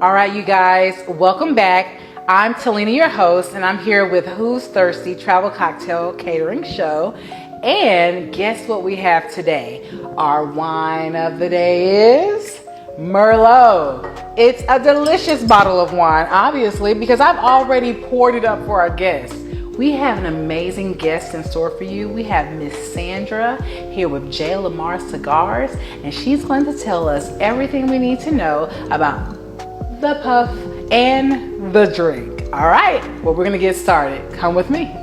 All right, you guys, welcome back. I'm Talina, your host, and I'm here with Who's Thirsty Travel Cocktail Catering Show. And guess what we have today? Our wine of the day is Merlot. It's a delicious bottle of wine, obviously, because I've already poured it up for our guests. We have an amazing guest in store for you. We have Miss Sandra here with J. Lamar Cigars, and she's going to tell us everything we need to know about the puff and the drink. All right, well, we're gonna get started. Come with me.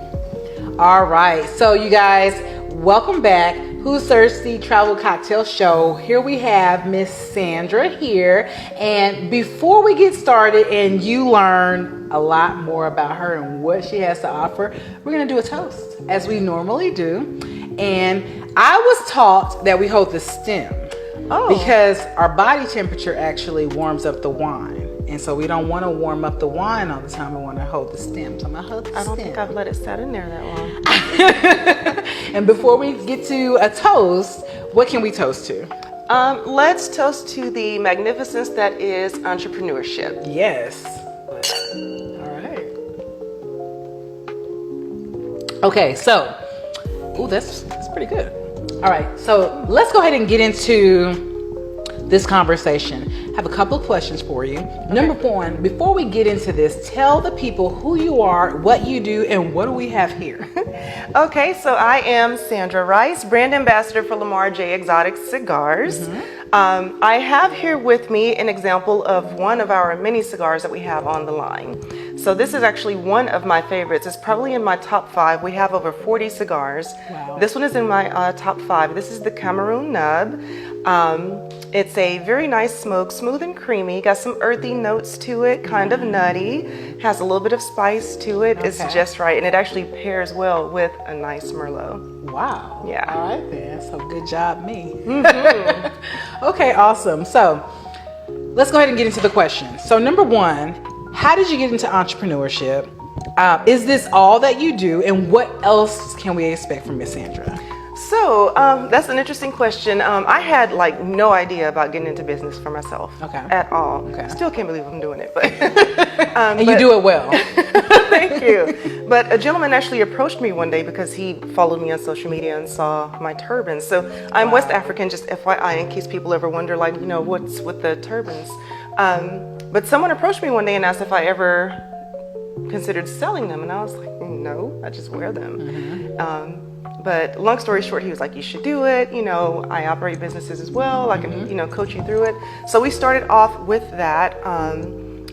All right, so you guys, welcome back. Who's Thirsty Travel Cocktail Show. Here we have Miss Sandra here. And before we get started and you learn a lot more about her and what she has to offer, we're gonna do a toast as we normally do. And I was taught that we hold the stem because our body temperature actually warms up the wine. And so we don't want to warm up the wine all the time. We want to hold the stem. So I'm going to hold the stem. I don't think I've let it sit in there that long. And before we get to a toast, what can we toast to? Let's toast to the magnificence that is entrepreneurship. Yes. All right. Okay, so, that's pretty good. All right, so let's go ahead and get into this conversation. I have a couple of questions for you. Okay. Number one, before we get into this, tell the people who you are, what you do, and what do we have here? Okay, so I am Sandra Rice, brand ambassador for Lamar J. Exotic Cigars. Mm-hmm. I have here with me an example of one of our many cigars that we have on the line. So this is actually one of my favorites. It's probably in my top 5. We have over 40 cigars. Wow. This one is in my top 5. This is the Cameroon Nub. It's a very nice smoke, smooth and creamy, got some earthy notes to it, kind of nutty, has a little bit of spice to it. Okay. It's just right, and it actually pairs well with a nice Merlot. Wow. Yeah. All right then, so good job me. Mm-hmm. Okay, awesome. So let's go ahead and get into the questions. So number one, how did you get into entrepreneurship? Is this all that you do, and what else can we expect from Miss Sandra? So that's an interesting question. I had no idea about getting into business for myself at all. Okay. Still can't believe I'm doing it, but and you do it well. Thank you. But a gentleman actually approached me one day because he followed me on social media and saw my turbans. So I'm West African, just FYI, in case people ever wonder, what's with the turbans. But someone approached me one day and asked if I ever considered selling them, and I was like, no, I just wear them. Mm-hmm. But long story short, he was like, you should do it. I operate businesses as well. I can, coach you through it. So we started off with that.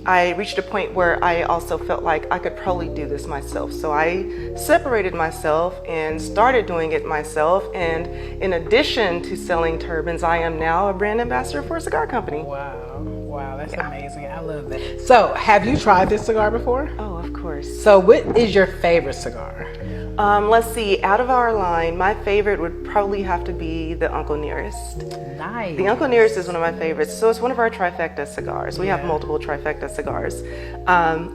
I reached a point where I also felt like I could probably do this myself. So I separated myself and started doing it myself. And in addition to selling turbans, I am now a brand ambassador for a cigar company. Wow, that's amazing. I love that. So have you tried this cigar before? Oh, of course. So what is your favorite cigar? Let's see, out of our line, my favorite would probably have to be the Uncle Nearest. Nice. The Uncle Nearest is one of my favorites. So it's one of our trifecta cigars. We have multiple trifecta cigars,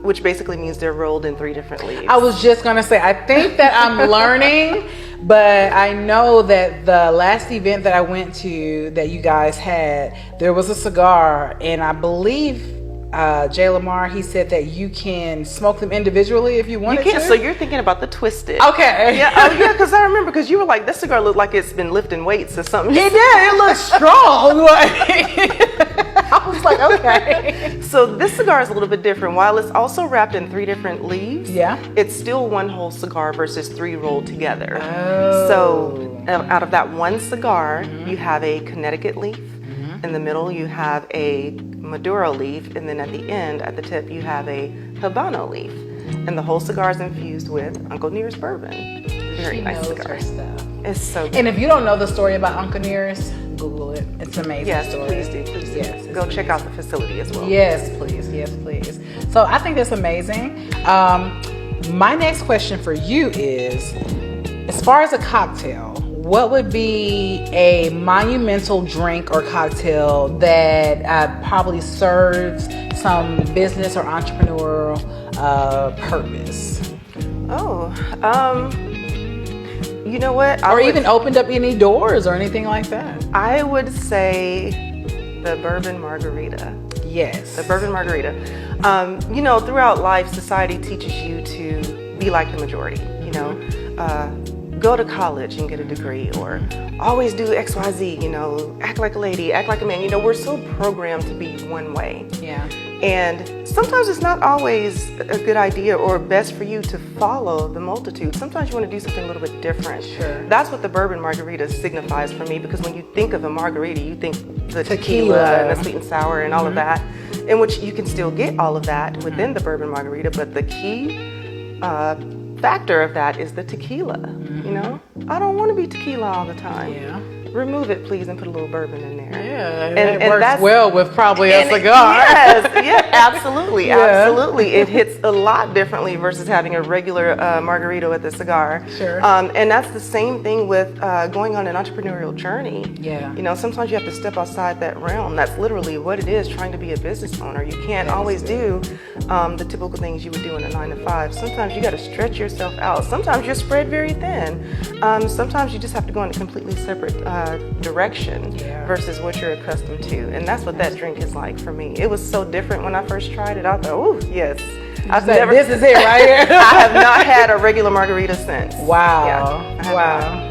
which basically means they're rolled in 3 different leaves. I was just going to say, I think that I'm learning, but I know that the last event that I went to that you guys had, there was a cigar, and I believe J. Lamar, he said that you can smoke them individually if you wanted to. So you're thinking about the Twisted. Okay. Yeah, because I remember, because you were like, this cigar looked like it's been lifting weights or something. It did. It looked strong. I was like, okay. So this cigar is a little bit different. While it's also wrapped in 3 different leaves, it's still one whole cigar versus 3 rolled together. Oh. So out of that one cigar, you have a Connecticut leaf. In the middle, you have a Maduro leaf, and then at the end, at the tip, you have a Habano leaf. And the whole cigar is infused with Uncle Nearest bourbon. Very nice cigar. It's so good. And if you don't know the story about Uncle Nearest, Google it. It's an amazing story. Please do. Please do. Yes, go check out the facility as well. Yes, please. Yes, please. So I think that's amazing. My next question for you is, as far as a cocktail, what would be a monumental drink or cocktail that probably serves some business or entrepreneurial purpose? You know what? Or even opened up any doors or anything like that? I would say the bourbon margarita. Yes. The bourbon margarita. You know, throughout life, society teaches you to be like the majority. You know, go to college and get a degree, or always do XYZ. You know, act like a lady, act like a man. You know, we're so programmed to be one way. Yeah. And sometimes it's not always a good idea or best for you to follow the multitude. Sometimes you want to do something a little bit different. Sure. That's what the bourbon margarita signifies for me, because when you think of a margarita, you think the tequila and the sweet and sour and all of that, in which you can still get all of that within the bourbon margarita, but the key factor of that is the tequila. You know, I don't want to be tequila all the time. Yeah. Remove it, please, and put a little bourbon in there. Yeah, and it works well with probably a cigar. Yes, yeah, absolutely, Yeah. absolutely. It hits a lot differently versus having a regular margarita with a cigar. Sure. And that's the same thing with going on an entrepreneurial journey. Yeah. You know, sometimes you have to step outside that realm. That's literally what it is, trying to be a business owner. You can't always do the typical things you would do in a 9 to 5. Sometimes you got to stretch yourself out. Sometimes you're spread very thin. Sometimes you just have to go in a completely separate direction versus what you're accustomed to. And that's what that drink is like for me. It was so different when I first tried it. I thought, oh, yes. This is it right here. I have not had a regular margarita since. Wow. Yeah, Wow.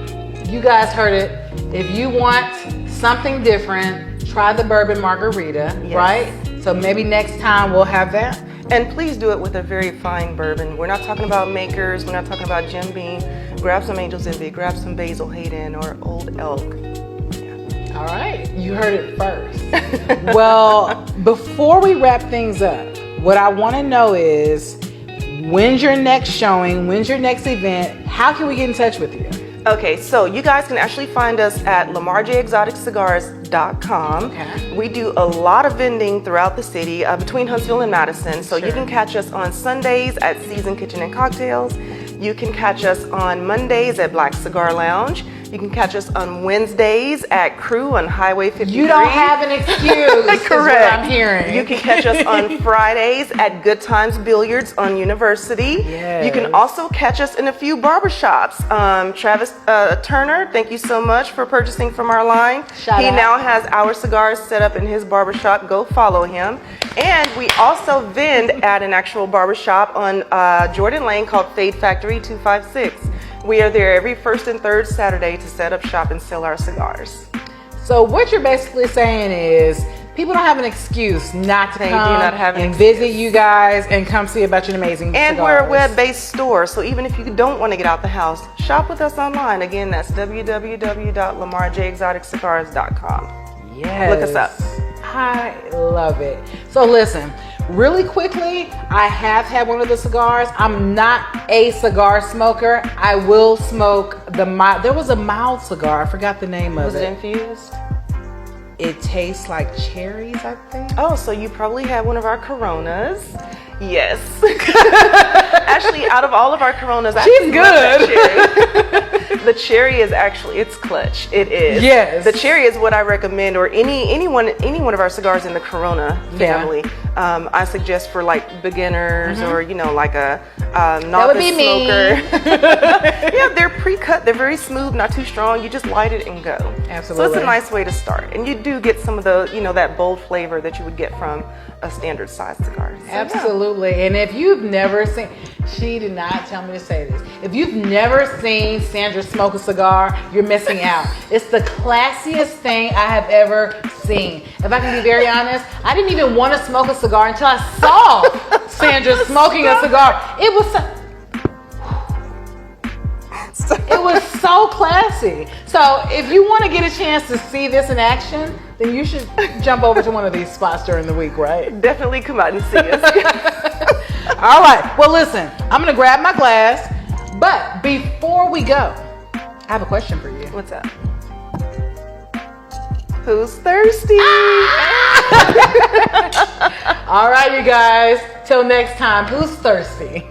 You guys heard it. If you want something different, try the bourbon margarita, right? So maybe next time we'll have that. And please do it with a very fine bourbon. We're not talking about Makers. We're not talking about Jim Beam. Grab some Angel's Envy. Grab some Basil Hayden or Old Elk. All right. You heard it first. Well, before we wrap things up, what I want to know is, when's your next showing? When's your next event? How can we get in touch with you? Okay, so you guys can actually find us at LamarJExoticCigars.com. Okay. We do a lot of vending throughout the city between Huntsville and Madison. So you can catch us on Sundays at Season Kitchen and Cocktails. You can catch us on Mondays at Black Cigar Lounge. You can catch us on Wednesdays at Crew on Highway 53. You don't have an excuse. Correct. Is what I'm hearing. You can catch us on Fridays at Good Times Billiards on University. Yes. You can also catch us in a few barbershops. Travis Turner, thank you so much for purchasing from our line. Shout out. Now has our cigars set up in his barbershop. Go follow him. And we also vend at an actual barbershop on Jordan Lane called Fade Factory 256. We are there every first and third Saturday to set up shop and sell our cigars. So what you're basically saying is, people don't have an excuse not to They do come not have an and excuse. visit you guys and come see about your amazing And cigars. we're a web-based store, so even if you don't want to get out the house, shop with us online. Again, that's www.lamarjexoticcigars.com. Yes. Look us up. I love it. So listen, really quickly, I have had one of the cigars. I'm not a cigar smoker. I will smoke the mild. There was a mild cigar. I forgot the name of Was it. it infused? It tastes like cherries, I think. Oh, so you probably had one of our Coronas. Yes. Actually, out of all of our Coronas, I She's good. The cherry is actually, it's clutch. It is. Yes. The cherry is what I recommend, or any one of our cigars in the Corona family. I suggest for like beginners or like a novice would be me. smoker. Yeah, they're pre-cut. They're very smooth, not too strong. You just light it and go. Absolutely. So it's a nice way to start, and you do get some of the that bold flavor that you would get from a standard size cigar. So, Absolutely. And if you've never seen, she did not tell me to say this. If you've never seen Sandra smoke a cigar, you're missing out. It's the classiest thing I have ever seen. If I can be very honest, I didn't even want to smoke a cigar until I saw Sandra smoking a cigar. It was so classy. So if you want to get a chance to see this in action, then you should jump over to one of these spots during the week, right? Definitely come out and see us. All right. Well, listen, I'm going to grab my glass. But before we go, I have a question for you. What's up? Who's thirsty? All right, you guys. Till next time, who's thirsty?